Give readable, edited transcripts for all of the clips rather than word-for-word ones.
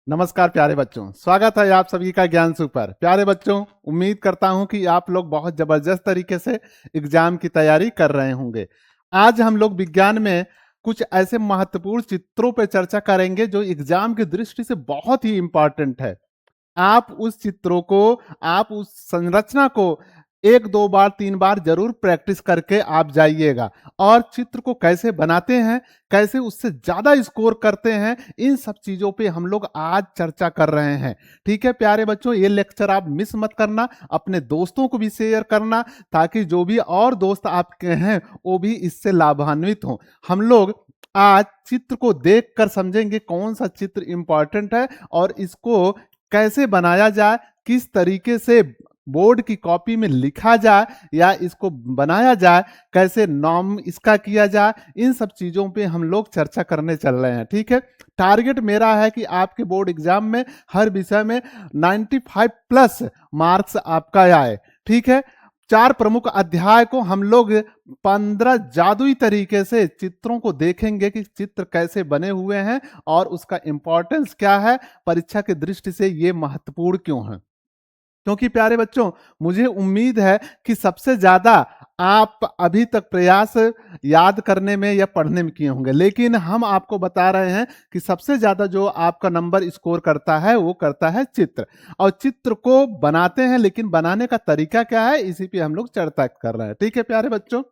नमस्कार प्यारे बच्चों, स्वागत है आप सभी का ज्ञान सुपर। प्यारे बच्चों, उम्मीद करता हूं कि आप लोग बहुत जबरदस्त तरीके से एग्जाम की तैयारी कर रहे होंगे। आज हम लोग विज्ञान में कुछ ऐसे महत्वपूर्ण चित्रों पर चर्चा करेंगे जो एग्जाम की दृष्टि से बहुत ही इंपॉर्टेंट है। आप उस चित्रों को, आप उस संरचना को एक दो बार तीन बार जरूर प्रैक्टिस करके आप जाइएगा। और चित्र को कैसे बनाते हैं, कैसे उससे ज्यादा स्कोर करते हैं, इन सब चीजों पे हम लोग आज चर्चा कर रहे हैं। ठीक है प्यारे बच्चों, ये लेक्चर आप मिस मत करना, अपने दोस्तों को भी शेयर करना ताकि जो भी और दोस्त आपके हैं वो भी इससे लाभान्वित हों। हम लोग आज चित्र को देखकर समझेंगे कौन सा चित्र इंपॉर्टेंट है और इसको कैसे बनाया जाए, किस तरीके से बोर्ड की कॉपी में लिखा जाए या इसको बनाया जाए, कैसे नाम इसका किया जाए, इन सब चीजों पे हम लोग चर्चा करने चल रहे हैं। ठीक है, टारगेट मेरा है कि आपके बोर्ड एग्जाम में हर विषय में 95 प्लस मार्क्स आपका आए। ठीक है, 4 प्रमुख अध्याय को हम लोग 15 जादुई तरीके से चित्रों को देखेंगे कि चित्र कैसे बने हुए हैं और उसका इंपॉर्टेंस क्या है, परीक्षा की दृष्टि से ये महत्वपूर्ण क्यों है। क्योंकि प्यारे बच्चों, मुझे उम्मीद है कि सबसे ज्यादा आप अभी तक प्रयास याद करने में या पढ़ने में किए होंगे, लेकिन हम आपको बता रहे हैं कि सबसे ज्यादा जो आपका नंबर स्कोर करता है वो करता है चित्र। और चित्र को बनाते हैं, लेकिन बनाने का तरीका क्या है इसी पे हम लोग चर्चा कर रहे हैं। ठीक है प्यारे बच्चों,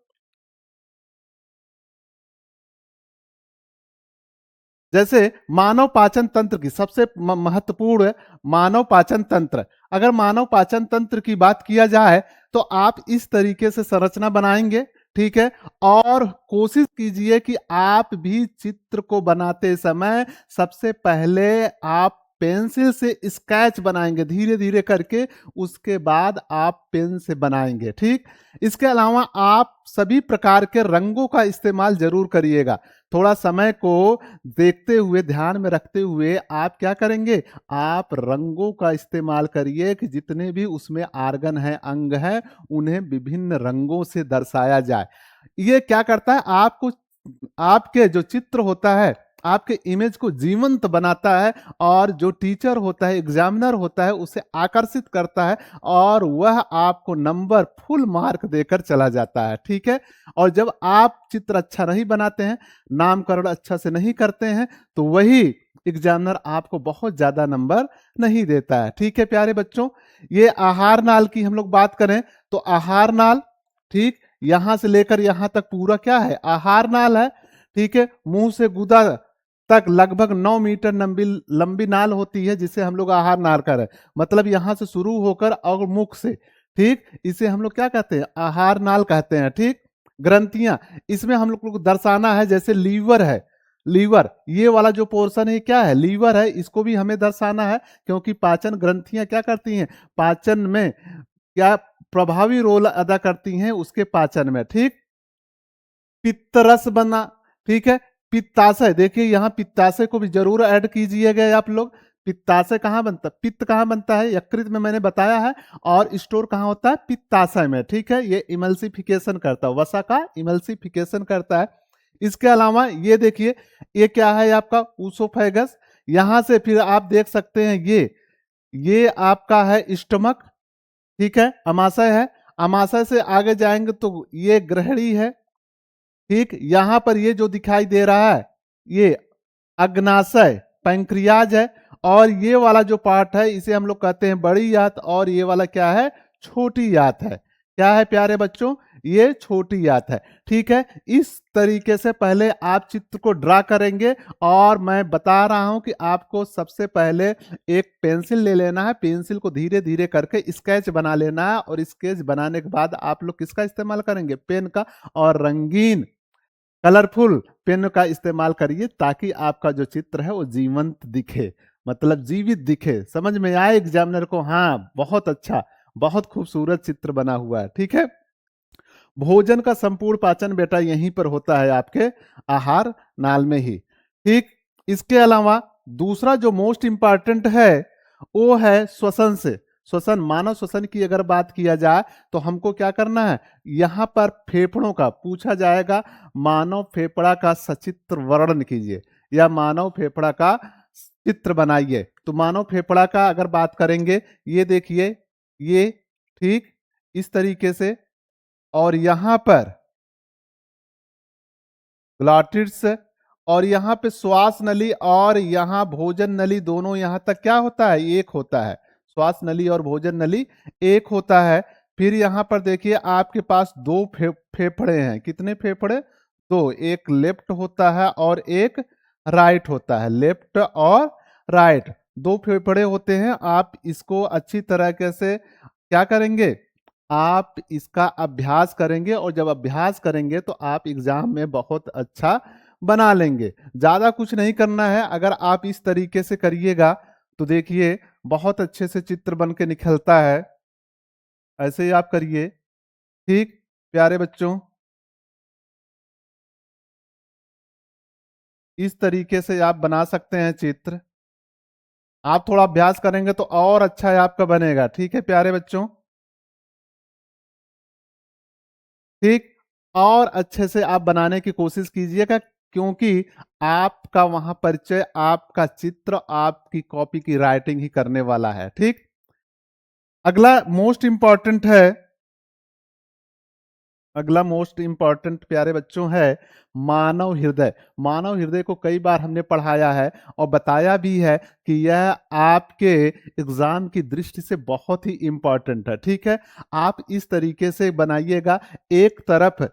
जैसे मानव पाचन तंत्र की सबसे महत्वपूर्ण मानव पाचन तंत्र। अगर मानव पाचन तंत्र की बात किया जाए तो आप इस तरीके से संरचना बनाएंगे। ठीक है, और कोशिश कीजिए कि आप भी चित्र को बनाते समय सबसे पहले आप पेंसिल से स्केच बनाएंगे धीरे धीरे करके, उसके बाद आप पेन से बनाएंगे। ठीक, इसके अलावा आप सभी प्रकार के रंगों का इस्तेमाल जरूर करिएगा। थोड़ा समय को देखते हुए, ध्यान में रखते हुए आप क्या करेंगे, आप रंगों का इस्तेमाल करिए कि जितने भी उसमें आर्गन है, अंग है, उन्हें विभिन्न रंगों से दर्शाया जाए। ये क्या करता है, आपको आपके जो चित्र होता है आपके इमेज को जीवंत बनाता है और जो टीचर होता है, एग्जामिनर होता है, उसे आकर्षित करता है और वह आपको नंबर फुल मार्क देकर चला जाता है। ठीक है, और जब आप चित्र अच्छा नहीं बनाते हैं, नामकरण अच्छा से नहीं करते हैं, तो वही एग्जामिनर आपको बहुत ज्यादा नंबर नहीं देता है। ठीक है प्यारे बच्चों, ये आहार नाल की हम लोग बात करें तो आहार नाल, ठीक, यहां से लेकर यहां तक पूरा क्या है, आहार नाल है। ठीक है, मुंह से गुदा तक लगभग 9 मीटर लंबी लंबी नाल होती है जिसे हम लोग आहार नाल कर रहे हैं। मतलब यहां से शुरू होकर और मुख से, ठीक, इसे हम लोग क्या कहते हैं, आहार नाल कहते हैं। ठीक, ग्रंथियां, इसमें हम लोग को दर्शाना है, जैसे लीवर है, लीवर ये वाला जो पोर्शन है क्या है, लीवर है, इसको भी हमें दर्शाना है क्योंकि पाचन ग्रंथियां क्या करती हैं, पाचन में क्या प्रभावी रोल अदा करती हैं उसके पाचन में। ठीक, पित्तरस बना, ठीक है, पित्ताशय, देखिए यहाँ पित्ताशय को भी जरूर ऐड कीजिएगा आप लोग। पित्ताशय कहाँ बनता है, पित्त कहाँ बनता है, यकृत में मैंने बताया है, और स्टोर कहाँ होता है, पित्ताशय में। ठीक है, ये इमल्सिफिकेशन करता है, वसा का इमल्सिफिकेशन करता है। इसके अलावा ये देखिए, ये क्या है आपका ऊसोफेगस, यहां से फिर आप देख सकते हैं ये आपका है स्टमक। ठीक है, अमाशय है, अमाशय से आगे जाएंगे तो ये ग्रहणी है। ठीक, यहां पर ये जो दिखाई दे रहा है ये अग्नाशय पैंक्रियाज है, और ये वाला जो पार्ट है इसे हम लोग कहते हैं बड़ी आंत, और ये वाला क्या है, छोटी आंत है। क्या है प्यारे बच्चों, ये छोटी आंत है। ठीक है, इस तरीके से पहले आप चित्र को ड्रा करेंगे, और मैं बता रहा हूं कि आपको सबसे पहले एक पेंसिल ले लेना है, पेंसिल को धीरे धीरे करके स्केच बना लेना है, और स्केच बनाने के बाद आप लोग किसका इस्तेमाल करेंगे, पेन का, और रंगीन कलरफुल पेन का इस्तेमाल करिए ताकि आपका जो चित्र है वो जीवंत दिखे, मतलब जीवित दिखे, समझ में आए एग्जामिनर को, हाँ बहुत अच्छा, बहुत खूबसूरत चित्र बना हुआ है। ठीक है, भोजन का संपूर्ण पाचन बेटा यहीं पर होता है, आपके आहार नाल में ही। ठीक, इसके अलावा दूसरा जो मोस्ट इंपॉर्टेंट है वो है श्वसन से, श्वसन, मानव श्वसन की अगर बात किया जाए तो हमको क्या करना है, यहां पर फेफड़ों का पूछा जाएगा, मानव फेफड़ा का सचित्र वर्णन कीजिए, या मानव फेफड़ा का चित्र बनाइए। तो मानव फेफड़ा का अगर बात करेंगे, ये देखिए, ये ठीक इस तरीके से, और यहां पर ग्लॉटिड्स, और यहाँ पे श्वास नली और यहाँ भोजन नली, दोनों यहाँ तक क्या होता है, एक होता है। श्वास नली और भोजन नली एक होता है। फिर यहाँ पर देखिए आपके पास दो फेफड़े हैं। कितने फेफड़े? दो। एक लेफ्ट होता है और एक राइट होता है। लेफ्ट और राइट दो फेफड़े होते हैं। आप इसको अच्छी तरीके से क्या करेंगे, आप इसका अभ्यास करेंगे, और जब अभ्यास करेंगे तो आप एग्जाम में बहुत अच्छा बना लेंगे। ज्यादा कुछ नहीं करना है। अगर आप इस तरीके से करिएगा तो देखिए बहुत अच्छे से चित्र बन के निकलता है। ऐसे ही आप करिए। ठीक प्यारे बच्चों, इस तरीके से आप बना सकते हैं चित्र। आप थोड़ा अभ्यास करेंगे तो और अच्छा है आपका बनेगा। ठीक है प्यारे बच्चों, ठीक। और अच्छे से आप बनाने की कोशिश कीजिएगा, क्योंकि आपका वहां परिचय, आपका चित्र, आपकी कॉपी की राइटिंग ही करने वाला है। ठीक। अगला मोस्ट इंपॉर्टेंट है, अगला मोस्ट इंपॉर्टेंट प्यारे बच्चों है मानव हृदय। मानव हृदय को कई बार हमने पढ़ाया है और बताया भी है कि यह आपके एग्जाम की दृष्टि से बहुत ही इंपॉर्टेंट है। ठीक है, आप इस तरीके से बनाइएगा। एक तरफ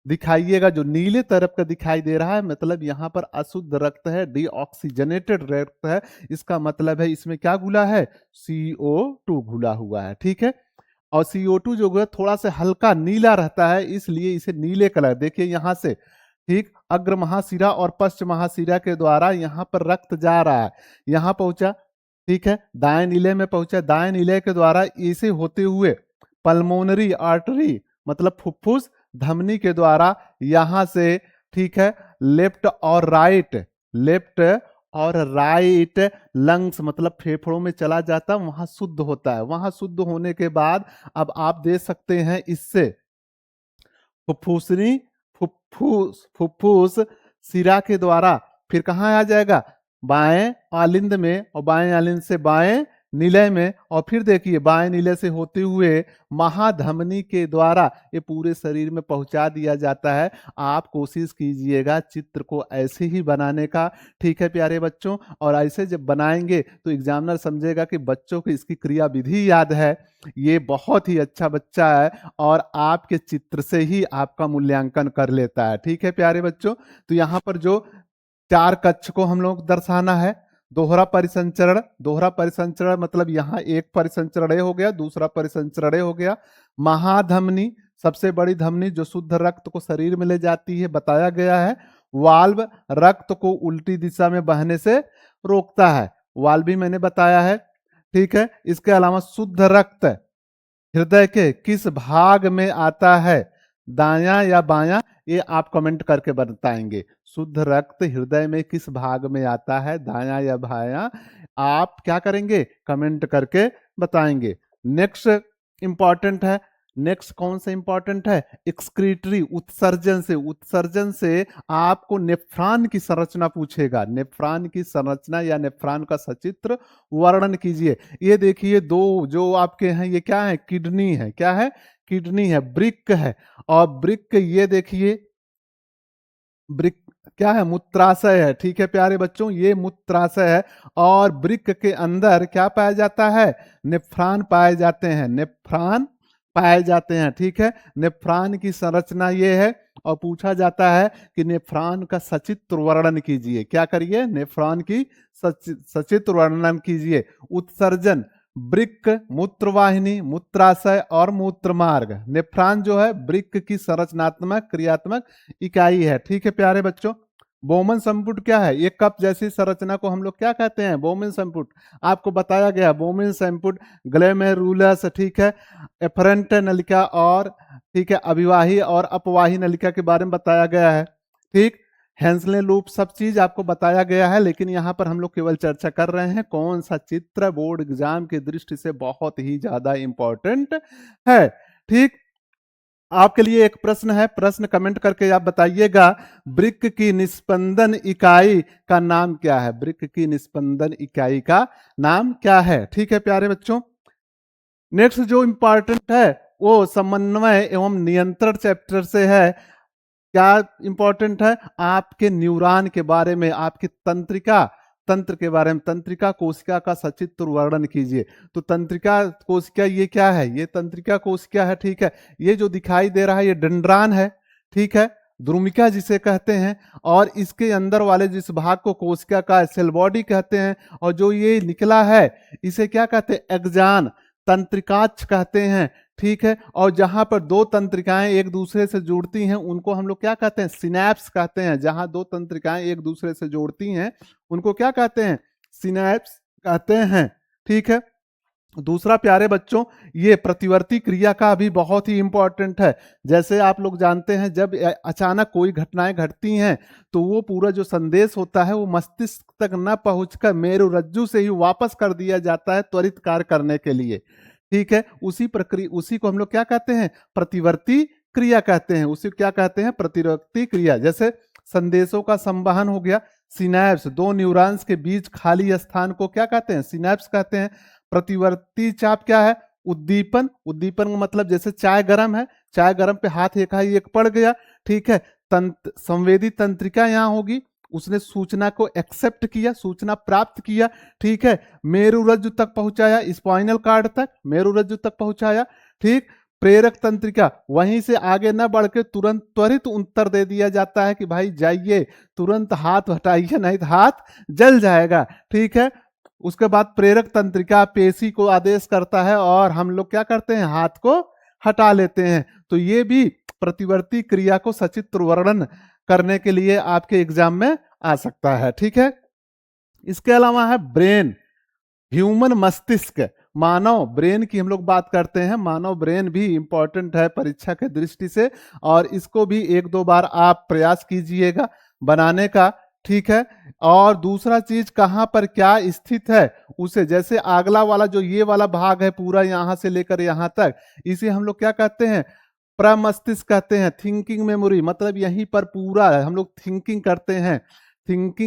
दिखाइएगा, जो नीले तरफ का दिखाई दे रहा है मतलब यहाँ पर अशुद्ध रक्त है, डीऑक्सीजनेटेड रक्त है। इसका मतलब है इसमें क्या घुला है, CO2 घुला हुआ है। ठीक है, और CO2 जो है थोड़ा सा हल्का नीला रहता है, इसलिए इसे नीले कलर, देखिए यहां से ठीक अग्र महाशिरा और पश्च महाशिरा के द्वारा यहाँ पर रक्त जा रहा है, यहाँ पहुंचा। ठीक है, दाएं नीले में पहुंचा, दाएं नीले के द्वारा इसे होते हुए पल्मोनरी आर्टरी मतलब फुफ्फुस धमनी के द्वारा यहां से, ठीक है, लेफ्ट और राइट, लेफ्ट और राइट लंग्स मतलब फेफड़ों में चला जाता, वहां शुद्ध होता है। वहां शुद्ध होने के बाद अब आप दे सकते हैं इससे फुफ्फुसनी, फुफ्फुस सिरा के द्वारा फिर कहाँ आ जाएगा, बाएं आलिंद में, और बाएं आलिंद से बाएं निलय में, और फिर देखिए बाएं निलय से होते हुए महाधमनी के द्वारा ये पूरे शरीर में पहुंचा दिया जाता है। आप कोशिश कीजिएगा चित्र को ऐसे ही बनाने का। ठीक है प्यारे बच्चों, और ऐसे जब बनाएंगे तो एग्जामिनर समझेगा कि बच्चों को इसकी क्रिया विधि याद है, ये बहुत ही अच्छा बच्चा है, और आपके चित्र से ही आपका मूल्यांकन कर लेता है। ठीक है प्यारे बच्चों, तो यहाँ पर जो चार कक्ष को हम लोग दर्शाना है, दोहरा परिसंचरण, दोहरा परिसंचरण मतलब यहाँ एक परिसंचरण हो गया, दूसरा परिसंचरण हो गया। महाधमनी सबसे बड़ी धमनी जो शुद्ध रक्त को शरीर में ले जाती है, बताया गया है। वाल्व रक्त को उल्टी दिशा में बहने से रोकता है, वाल्व भी मैंने बताया है। ठीक है, इसके अलावा शुद्ध रक्त हृदय के किस भाग में आता है, दायां या बायां, ये आप कमेंट करके बताएंगे। शुद्ध रक्त हृदय में किस भाग में आता है, दायां या बायां, आप क्या करेंगे, कमेंट करके बताएंगे। नेक्स्ट इंपॉर्टेंट है, नेक्स्ट कौन सा इंपॉर्टेंट है, एक्सक्रीटरी उत्सर्जन से, उत्सर्जन से आपको नेफ्रॉन की संरचना पूछेगा। नेफ्रॉन की संरचना या नेफ्रॉन का सचित्र वर्णन कीजिए। ये देखिए दो जो आपके हैं, ये क्या है, किडनी है, क्या है, किडनी है, ब्रिक है, और ब्रिक ये देखिए ब्रिक क्या है, मूत्राशय है। ठीक है प्यारे बच्चों, ये मूत्राशय है, और ब्रिक के अंदर क्या पाया जाता है, नेफ्रॉन पाए जाते हैं, नेफ्रॉन पाए जाते हैं। ठीक है, नेफ्रॉन की संरचना ये है, और पूछा जाता है कि नेफ्रॉन का सचित्र वर्णन कीजिए। क्या करिए, नेफ्रॉन की सचित्र वर्णन कीजिए। उत्सर्जन ब्रिक, मूत्रवाहिनी, मूत्राशय और मूत्रमार्ग। नेफ्रॉन जो है ब्रिक की संरचनात्मक क्रियात्मक इकाई है। ठीक है प्यारे बच्चों, बोमन संपुट क्या है, ये कप जैसी संरचना को हम लोग क्या कहते हैं, बोमन संपुट। आपको बताया गया बोमन संपुट ग्लोमेरुलस, ठीक है, एफरेंट नलिका, और ठीक है अभिवाही और अपवाही नलिका के बारे में बताया गया है। ठीक, हेंसले लूप सब चीज आपको बताया गया है, लेकिन यहाँ पर हम लोग केवल चर्चा कर रहे हैं कौन सा चित्र बोर्ड एग्जाम की दृष्टि से बहुत ही ज्यादा इंपॉर्टेंट है। ठीक, आपके लिए एक प्रश्न है, प्रश्न कमेंट करके आप बताइएगा, वृक्क की निस्पंदन इकाई का नाम क्या है? वृक्क की निस्पंदन इकाई का नाम क्या है? ठीक है प्यारे बच्चों, नेक्स्ट जो इंपॉर्टेंट है वो समन्वय एवं नियंत्रण चैप्टर से है। क्या इंपॉर्टेंट है? आपके न्यूरॉन के बारे में, आपकी तंत्र के बारे में, तंत्रिका कोशिका का सचित्र वर्णन कीजिए। तो तंत्रिका कोशिका ये क्या है? ये तंत्रिका कोशिका है, ठीक है। ये जो दिखाई दे रहा है ये डेंड्रान है, ठीक है, द्रुमिका जिसे कहते हैं, और इसके अंदर वाले जिस भाग को कोशिका का सेल बॉडी कहते हैं, और जो ये निकला है इसे क्या कहते हैं? एक्जान, तंत्रिकाक्ष कहते हैं, ठीक है। और जहां पर दो तंत्रिकाएं एक दूसरे से जुड़ती हैं उनको हम लोग क्या कहते हैं? सिनैप्स कहते हैं। जहां दो तंत्रिकाएं एक दूसरे से जोड़ती हैं उनको क्या कहते हैं? सिनैप्स कहते हैं, ठीक है। दूसरा प्यारे बच्चों, ये प्रतिवर्ती क्रिया का भी बहुत ही इंपॉर्टेंट है। जैसे आप लोग जानते हैं जब अचानक कोई घटनाएं घटती हैं तो वो पूरा जो संदेश होता है वो मस्तिष्क तक न पहुंचकर मेरुरज्जु से ही वापस कर दिया जाता है त्वरित कार्य करने के लिए, ठीक है। उसी को हम लोग क्या कहते हैं? प्रतिवर्ती क्रिया कहते हैं। उसी क्या कहते हैं? प्रतिवर्ती क्रिया। जैसे संदेशों का संवहन हो गया, सिनैप्स, दो न्यूरॉन्स के बीच खाली स्थान को क्या कहते हैं? सिनैप्स कहते हैं। प्रतिवर्ती चाप क्या है? उद्दीपन। उद्दीपन का मतलब जैसे चाय गर्म है, चाय गर्म पे हाथ एक पड़ गया, ठीक है, संवेदी तंत्रिका यहां होगी, उसने सूचना को एक्सेप्ट किया, सूचना प्राप्त किया, ठीक है, मेरुरज्जु तक पहुंचाया, स्पाइनल कार्ड तक, मेरुरज्जु तक पहुंचाया, ठीक। प्रेरक तंत्रिका, वहीं से आगे न बढ़ के तुरंत त्वरित उत्तर दे दिया जाता है कि भाई जाइए, तुरंत हाथ हटाइए नहीं तो हाथ जल जाएगा, ठीक है। उसके बाद प्रेरक तंत्रिका पेशी को आदेश करता है और हम लोग क्या करते हैं? हाथ को हटा लेते हैं। तो ये भी प्रतिवर्ती क्रिया को सचित्र वर्णन करने के लिए आपके एग्जाम में आ सकता है, ठीक है। इसके अलावा है ब्रेन, ह्यूमन मस्तिष्क, मानव ब्रेन की हम लोग बात करते हैं। मानव ब्रेन भी इंपॉर्टेंट है परीक्षा के दृष्टि से, और इसको भी एक दो बार आप प्रयास कीजिएगा बनाने का, ठीक है। और दूसरा चीज कहां पर क्या स्थित है उसे, जैसे अगला वाला जो ये वाला भाग है पूरा यहां से लेकर यहां तक, इसे हम लोग क्या कहते हैं? प्रमस्तिष्क कहते हैं। थिंकिंग मेमोरी, मतलब यहीं पर पूरा हम लोग थिंकिंग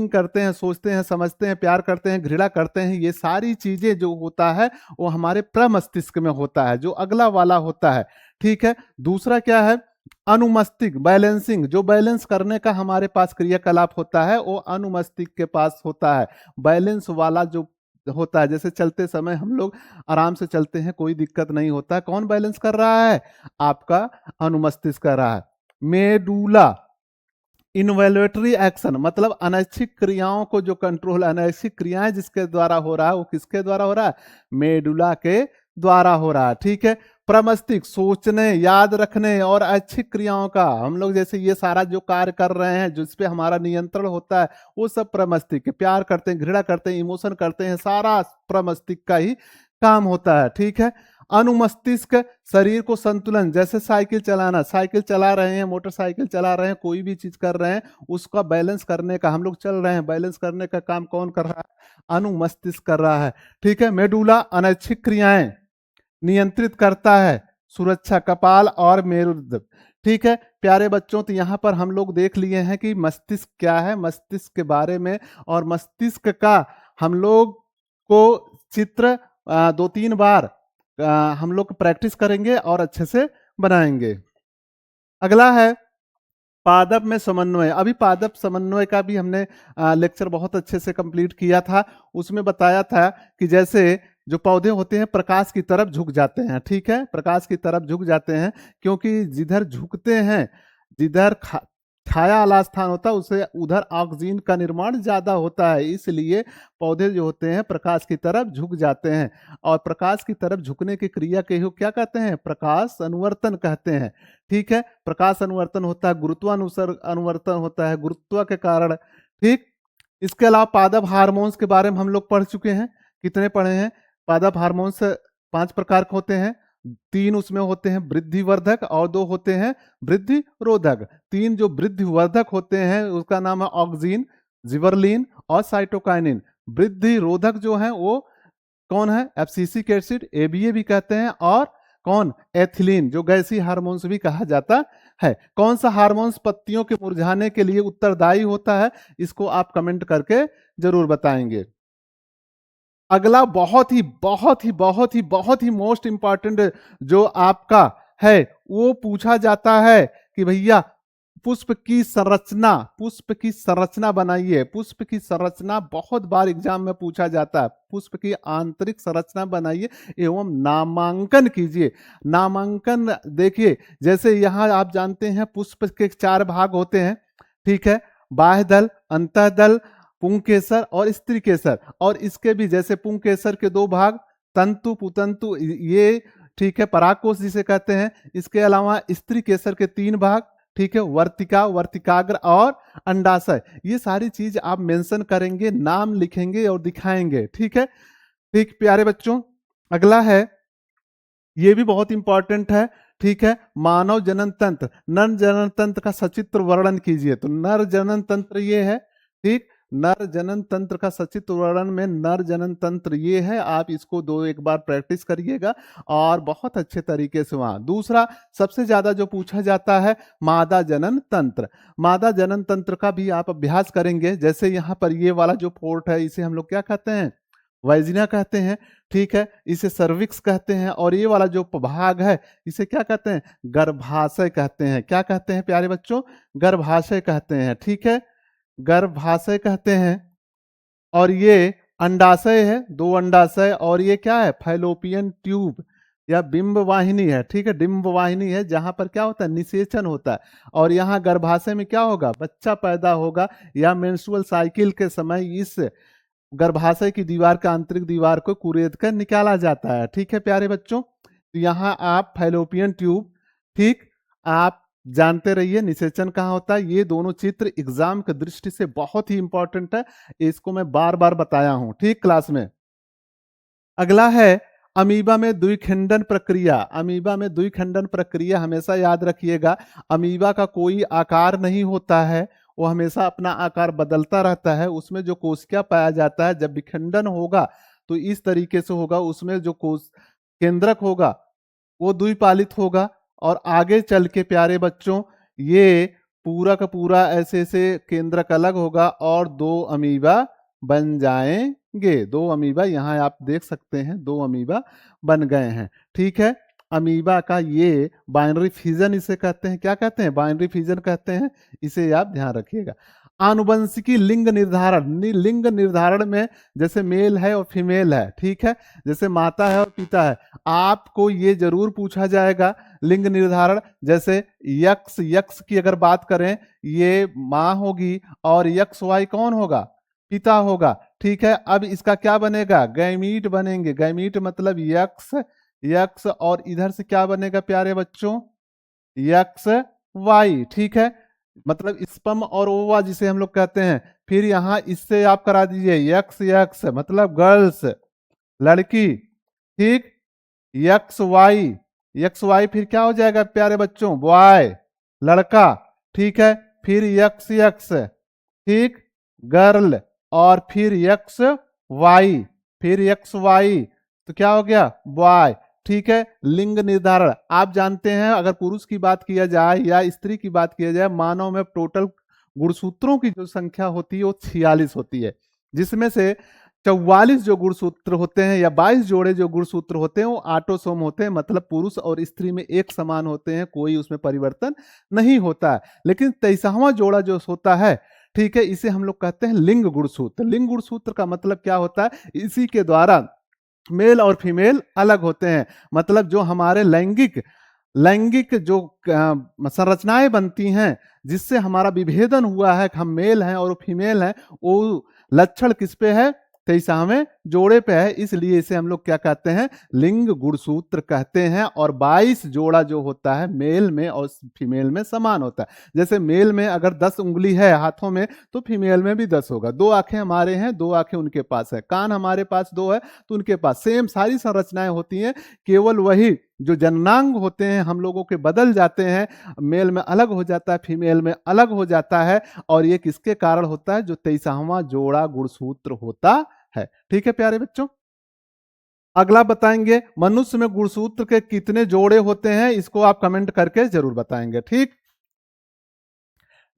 करते हैं, सोचते हैं, समझते हैं, प्यार करते हैं, घृणा करते हैं, ये सारी चीजें जो होता है वो हमारे प्रमस्तिष्क में होता है, जो अगला वाला होता है, ठीक है। दूसरा क्या है? अनुमस्तिष्क, बैलेंसिंग, जो बैलेंस करने का हमारे पास क्रियाकलाप होता है वो अनुमस्तिष्क के पास होता है। बैलेंस वाला जो होता है, जैसे चलते समय हम लोग आराम से चलते हैं, कोई दिक्कत नहीं होता है, कौन बैलेंस कर रहा है? आपका अनुमस्तिष्क कर रहा है। मेडुला, इनवैल्यूटरी एक्शन, मतलब अनैच्छिक क्रियाओं को जो कंट्रोल, अनैच्छिक क्रियाएं जिसके द्वारा हो रहा है वो किसके द्वारा हो रहा है? मेडुला के द्वारा हो रहा है, ठीक है। प्रमस्तिष्क, सोचने, याद रखने और ऐच्छिक क्रियाओं का, हम लोग जैसे ये सारा जो कार्य कर रहे हैं जिस पे हमारा नियंत्रण होता है वो सब प्रमस्तिष्क, प्यार करते हैं, घृणा करते हैं, इमोशन करते हैं, सारा प्रमस्तिष्क का ही काम होता है, ठीक है। अनुमस्तिष्क, शरीर को संतुलन, जैसे साइकिल चलाना, साइकिल चला रहे हैं, मोटरसाइकिल चला रहे हैं, कोई भी चीज कर रहे हैं, उसका बैलेंस करने का, हम लोग चल रहे हैं, बैलेंस करने का काम कौन कर रहा है? अनुमस्तिष्क कर रहा है, ठीक है। मेडुला अनैच्छिक क्रियाएं नियंत्रित करता है, सुरक्षा, कपाल और मेरुदंड, ठीक है प्यारे बच्चों। तो यहाँ पर हम लोग देख लिए हैं कि मस्तिष्क क्या है, मस्तिष्क के बारे में, और मस्तिष्क का हम लोग को चित्र 2-3 बार हम लोग प्रैक्टिस करेंगे और अच्छे से बनाएंगे। अगला है पादप में समन्वय। अभी पादप समन्वय का भी हमने लेक्चर बहुत अच्छे से कंप्लीट किया था। उसमें बताया था कि जैसे जो पौधे होते हैं प्रकाश की तरफ झुक जाते हैं, ठीक है, प्रकाश की तरफ झुक जाते हैं, क्योंकि जिधर झुकते हैं, जिधर छाया वाला स्थान होता है उसे उधर ऑक्सीजन का निर्माण ज्यादा होता है, इसलिए पौधे जो होते हैं प्रकाश की तरफ झुक जाते हैं। और प्रकाश की तरफ झुकने की क्रिया के क्या कहते हैं? प्रकाश अनुवर्तन कहते हैं, ठीक है। प्रकाश अनुवर्तन होता है, गुरुत्वानुसार अनुवर्तन होता है, गुरुत्व के कारण, ठीक। इसके अलावा पादप हार्मोन्स के बारे में हम लोग पढ़ चुके हैं। कितने पढ़े हैं? पादप हार्मोन्स 5 प्रकार के होते हैं, 3 उसमें होते हैं वृद्धिवर्धक और 2 होते हैं वृद्धि रोधक। 3 जो वृद्धिवर्धक होते हैं उसका नाम है ऑक्सिन, जिबरलिन और साइटोकाइनिन। वृद्धि रोधक जो है वो कौन है? एब्सिसिक एसिड, एबीए भी कहते हैं, और कौन? एथिलीन, जो गैसीय हार्मोन्स भी कहा जाता है। कौन सा हार्मोन्स पत्तियों के मुरझाने के लिए उत्तरदायी होता है? इसको आप कमेंट करके जरूर बताएंगे। अगला बहुत ही बहुत ही बहुत ही बहुत ही मोस्ट इंपॉर्टेंट जो आपका है, वो पूछा जाता है कि भैया पुष्प की संरचना बनाइए। पुष्प की संरचना बहुत बार एग्जाम में पूछा जाता है। पुष्प की आंतरिक संरचना बनाइए एवं नामांकन कीजिए। नामांकन देखिए, जैसे यहाँ आप जानते हैं पुष्प के 4 भाग होते हैं, ठीक है, बाह्य दल, अंतःदल, पुंकेसर और स्त्री केसर। और इसके भी जैसे पुंकेसर के 2 भाग, तंतु, पुतंतु, ये ठीक है, परागकोश जिसे कहते हैं। इसके अलावा स्त्री केसर के 3 भाग, ठीक है, वर्तिका, वर्तिकाग्र और अंडाशय। ये सारी चीज आप मेंशन करेंगे, नाम लिखेंगे और दिखाएंगे, ठीक है। ठीक प्यारे बच्चों, अगला है, ये भी बहुत इंपॉर्टेंट है, ठीक है, मानव जनन तंत्र। नर जनन तंत्र का सचित्र वर्णन कीजिए। तो नर जनन तंत्र ये है, ठीक, नर जनन तंत्र का सचित्र वर्णन में नर जनन तंत्र ये है। आप इसको 2-1 बार प्रैक्टिस करिएगा और बहुत अच्छे तरीके से वहां। दूसरा सबसे ज्यादा जो पूछा जाता है मादा जनन तंत्र। मादा जनन तंत्र का भी आप अभ्यास करेंगे। जैसे यहाँ पर ये वाला जो पोर्ट है, इसे हम लोग क्या कहते हैं? वाइजिना कहते हैं, ठीक है, इसे सर्विक्स कहते हैं। और ये वाला जो भाग है, इसे क्या कहते हैं? गर्भाशय कहते हैं। क्या कहते हैं प्यारे बच्चों? गर्भाशय कहते हैं, ठीक है, गर्भाशय कहते हैं। और ये अंडाशय है, 2 अंडाशय। और ये क्या है? फैलोपियन ट्यूब या बिंब वाहिनी है, ठीक है, डिंब वाहिनी है, जहां पर क्या होता है? निषेचन होता है। और यहाँ गर्भाशय में क्या होगा? बच्चा पैदा होगा, या मेंस्ट्रुअल साइकिल के समय इस गर्भाशय की दीवार का आंतरिक दीवार को कुरेद कर निकाला जाता है, ठीक है प्यारे बच्चों। तो यहाँ आप फैलोपियन ट्यूब, ठीक, आप जानते रहिए निषेचन कहाँ होता है। ये दोनों चित्र एग्जाम की दृष्टि से बहुत ही इंपॉर्टेंट है, इसको मैं बार बार बताया हूं, ठीक, क्लास में। अगला है अमीबा में द्विखंडन प्रक्रिया। अमीबा में द्विखंडन प्रक्रिया हमेशा याद रखिएगा, अमीबा का कोई आकार नहीं होता है, वो हमेशा अपना आकार बदलता रहता है। उसमें जो कोशिका पाया जाता है, जब विखंडन होगा तो इस तरीके से होगा, उसमें जो कोश केंद्रक होगा वो द्विपालित होगा। और आगे चल के प्यारे बच्चों ये पूरा का पूरा ऐसे ऐसे केंद्रक अलग होगा और 2 अमीबा बन जाएंगे। 2 अमीबा यहाँ आप देख सकते हैं, 2 अमीबा बन गए हैं, ठीक है। अमीबा का ये बाइनरी फिजन इसे कहते हैं। क्या कहते हैं? बाइनरी फिजन कहते हैं। इसे आप ध्यान रखिएगा। आनुवंशिकी लिंग निर्धारण। लिंग निर्धारण में जैसे मेल है और फीमेल है, ठीक है, जैसे माता है और पिता है, आपको ये जरूर पूछा जाएगा लिंग निर्धारण। जैसे यक्स, यक्स की अगर बात करें, ये माँ होगी और यक्स वाई कौन होगा? पिता होगा, ठीक है। अब इसका क्या बनेगा? गैमीट बनेंगे। गैमीट मतलब यक्स, यक्स, और इधर से क्या बनेगा प्यारे बच्चों? यक्स वाई, ठीक है, मतलब स्पर्म और ओवा जिसे हम लोग कहते हैं। फिर यहाँ इससे आप करा दीजिए यक्स यक्स मतलब गर्ल्स, लड़की, ठीक, यक्स वाई, यक्स वाई फिर क्या हो जाएगा प्यारे बच्चों? बॉय, लड़का, ठीक है। फिर यक्स यक्स, ठीक, गर्ल, और फिर यक्स वाई, फिर यक्स वाई, तो क्या हो गया? बॉय, ठीक है। लिंग निर्धारण आप जानते हैं, अगर पुरुष की बात किया जाए या स्त्री की बात किया जाए, मानव में टोटल गुणसूत्रों की जो संख्या होती है वो 46 होती है, जिसमें से 44 जो गुणसूत्र होते हैं या 22 जोड़े जो गुणसूत्र होते हैं वो ऑटोसोम होते हैं, मतलब पुरुष और स्त्री में एक समान होते हैं, कोई उसमें परिवर्तन नहीं होता है। लेकिन 23वां जोड़ा जो होता है, ठीक है, इसे हम लोग कहते हैं लिंग गुणसूत्र। लिंग गुणसूत्र का मतलब क्या होता है? इसी के द्वारा मेल और फीमेल अलग होते हैं। मतलब जो हमारे लैंगिक लैंगिक जो संरचनाएं बनती हैं जिससे हमारा विभेदन हुआ है, हम मेल हैं और फीमेल हैं, वो लक्षण किस पे है? 23वें जोड़े पे है। इसलिए इसे हम लोग क्या कहते हैं? लिंग गुणसूत्र कहते हैं। और 22 जोड़ा जो होता है मेल में और फीमेल में समान होता है। जैसे मेल में अगर 10 उंगली है हाथों में, तो फीमेल में भी 10 होगा। 2 आंखें हमारे हैं, 2 आंखें उनके पास है, कान हमारे पास 2 है तो उनके पास सेम सारी संरचनाएं होती हैं। केवल वही जो जननांग होते हैं हम लोगों के बदल जाते हैं, मेल में अलग हो जाता है, फीमेल में अलग हो जाता है। और ये किसके कारण होता है? जो 23वां जोड़ा गुणसूत्र होता है, ठीक है प्यारे बच्चों। अगला बताएंगे मनुष्य में गुणसूत्र के कितने जोड़े होते हैं, इसको आप कमेंट करके जरूर बताएंगे। ठीक,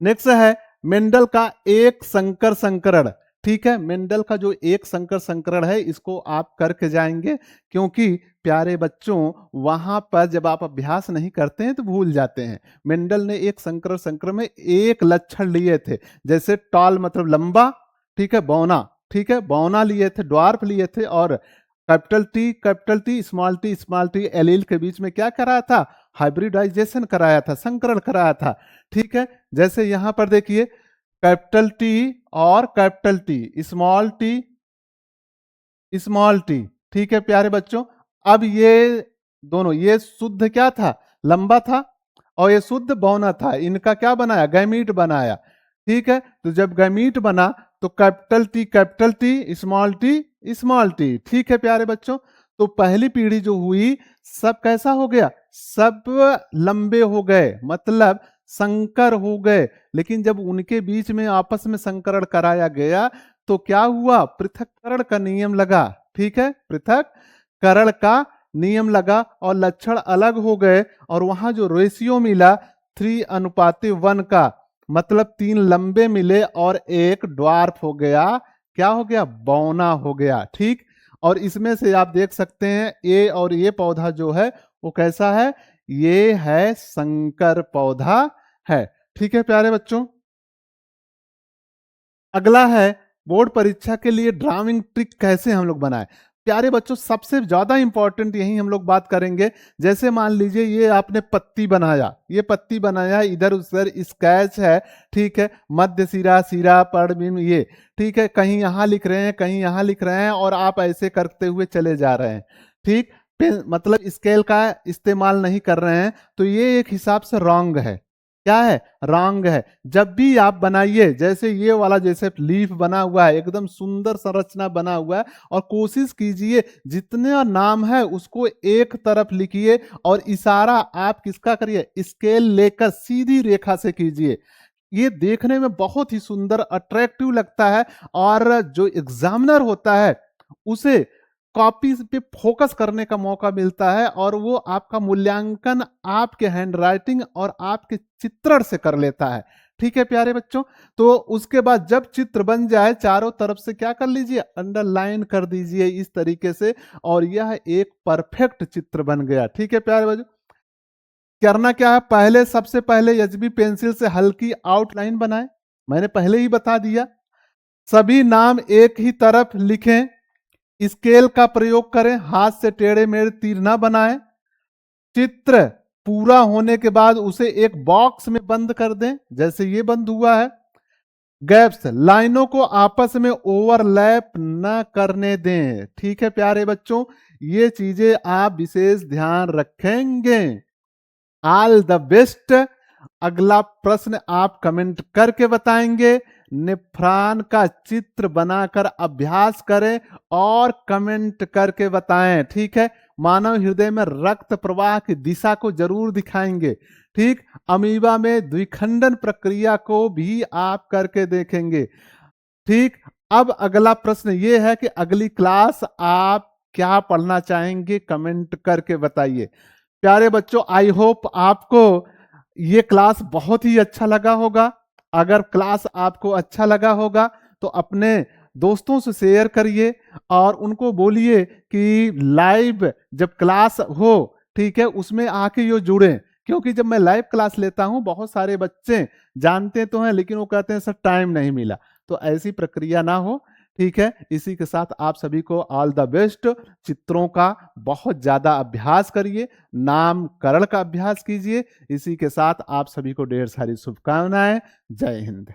नेक्स्ट है मेंडल का एक संकर संकरण। ठीक है, मेंडल का जो एक संकर संकरण है इसको आप करके जाएंगे, क्योंकि प्यारे बच्चों वहां पर जब आप अभ्यास नहीं करते हैं तो भूल जाते हैं। मेंडल ने एक संकर संकर में एक लक्षण लिए थे, जैसे टॉल मतलब लंबा, ठीक है, बौना, ठीक है, बौना लिए थे, ड्वार्फ लिए थे, और capital T small T allele के बीच में क्या कराया था, हाइब्रिडाइजेशन कराया था, संकरण कराया था। ठीक है, जैसे यहां पर देखिए कैपिटल टी और कैपिटल टी, स्मॉल टी, ठीक है प्यारे बच्चों। अब ये दोनों, ये शुद्ध क्या था, लंबा था, और ये शुद्ध बौना था, इनका क्या बनाया, गैमीट बनाया। ठीक है, तो जब गैमीट बना तो कैपिटल टी स्मॉल टी, ठीक है प्यारे बच्चों। तो पहली पीढ़ी जो हुई सब कैसा हो गया, सब लंबे हो गए, मतलब संकर हो गए। लेकिन जब उनके बीच में आपस में संकरण कराया गया तो क्या हुआ, पृथक्करण का नियम लगा। ठीक है, पृथक्करण का नियम लगा और लक्षण अलग हो गए, और वहां जो रेशियो मिला 3:1 का, मतलब 3 लंबे मिले और एक ड्वार्फ हो गया, क्या हो गया, बौना हो गया। ठीक, और इसमें से आप देख सकते हैं ये और ये पौधा जो है वो कैसा है, ये है संकर पौधा है। ठीक है प्यारे बच्चों, अगला है बोर्ड परीक्षा के लिए ड्राइंग ट्रिक कैसे हम लोग बनाए। प्यारे बच्चों सबसे ज्यादा इंपॉर्टेंट यही हम लोग बात करेंगे। जैसे मान लीजिए ये आपने पत्ती बनाया, ये पत्ती बनाया, इधर उधर स्केच है, ठीक है, मध्य सिरा, सिरा, पड़बिन, ये ठीक है, कहीं यहाँ लिख रहे हैं, कहीं यहाँ लिख रहे हैं, और आप ऐसे करते हुए चले जा रहे हैं। ठीक, मतलब स्केल का इस्तेमाल नहीं कर रहे हैं, तो ये एक हिसाब से रॉन्ग है। क्या है, रॉन्ग है। जब भी आप बनाइए, जैसे ये वाला जैसे लीफ बना हुआ है, एकदम सुंदर संरचना बना हुआ है, और कोशिश कीजिए जितने नाम है उसको एक तरफ लिखिए, और इशारा आप किसका करिए, स्केल लेकर सीधी रेखा से कीजिए। ये देखने में बहुत ही सुंदर अट्रैक्टिव लगता है, और जो एग्जामिनर होता है उसे कॉपी पे फोकस करने का मौका मिलता है, और वो आपका मूल्यांकन आपके हैंडराइटिंग और आपके चित्रण से कर लेता है। ठीक है प्यारे बच्चों, तो उसके बाद जब चित्र बन जाए चारों तरफ से क्या कर लीजिए, अंडरलाइन कर दीजिए इस तरीके से, और यह एक परफेक्ट चित्र बन गया। ठीक है प्यारे बच्चों, करना क्या है, पहले सबसे पहले एचबी पेंसिल से हल्की आउटलाइन बनाएं, मैंने पहले ही बता दिया। सभी नाम एक ही तरफ लिखें, स्केल का प्रयोग करें, हाथ से टेढ़े मेढ़े तीर ना बनाएं। चित्र पूरा होने के बाद उसे एक बॉक्स में बंद कर दें, जैसे ये बंद हुआ है। गैप्स, लाइनों को आपस में ओवरलैप न करने दें। ठीक है प्यारे बच्चों, ये चीजें आप विशेष ध्यान रखेंगे। All the best. अगला प्रश्न आप कमेंट करके बताएंगे। नेफ्रॉन का चित्र बनाकर अभ्यास करें और कमेंट करके बताएं। ठीक है, मानव हृदय में रक्त प्रवाह की दिशा को जरूर दिखाएंगे। ठीक, अमीबा में द्विखंडन प्रक्रिया को भी आप करके देखेंगे। ठीक, अब अगला प्रश्न ये है कि अगली क्लास आप क्या पढ़ना चाहेंगे, कमेंट करके बताइए। प्यारे बच्चों, आई होप आपको ये क्लास बहुत ही अच्छा लगा होगा। अगर क्लास आपको अच्छा लगा होगा तो अपने दोस्तों से शेयर करिए, और उनको बोलिए कि लाइव जब क्लास हो, ठीक है, उसमें आके ये जुड़ें। क्योंकि जब मैं लाइव क्लास लेता हूं बहुत सारे बच्चे जानते तो हैं, लेकिन वो कहते हैं सर टाइम नहीं मिला, तो ऐसी प्रक्रिया ना हो। ठीक है, इसी के साथ आप सभी को ऑल द बेस्ट। चित्रों का बहुत ज्यादा अभ्यास करिए, नामकरण का अभ्यास कीजिए। इसी के साथ आप सभी को ढेर सारी शुभकामनाएं। जय हिंद।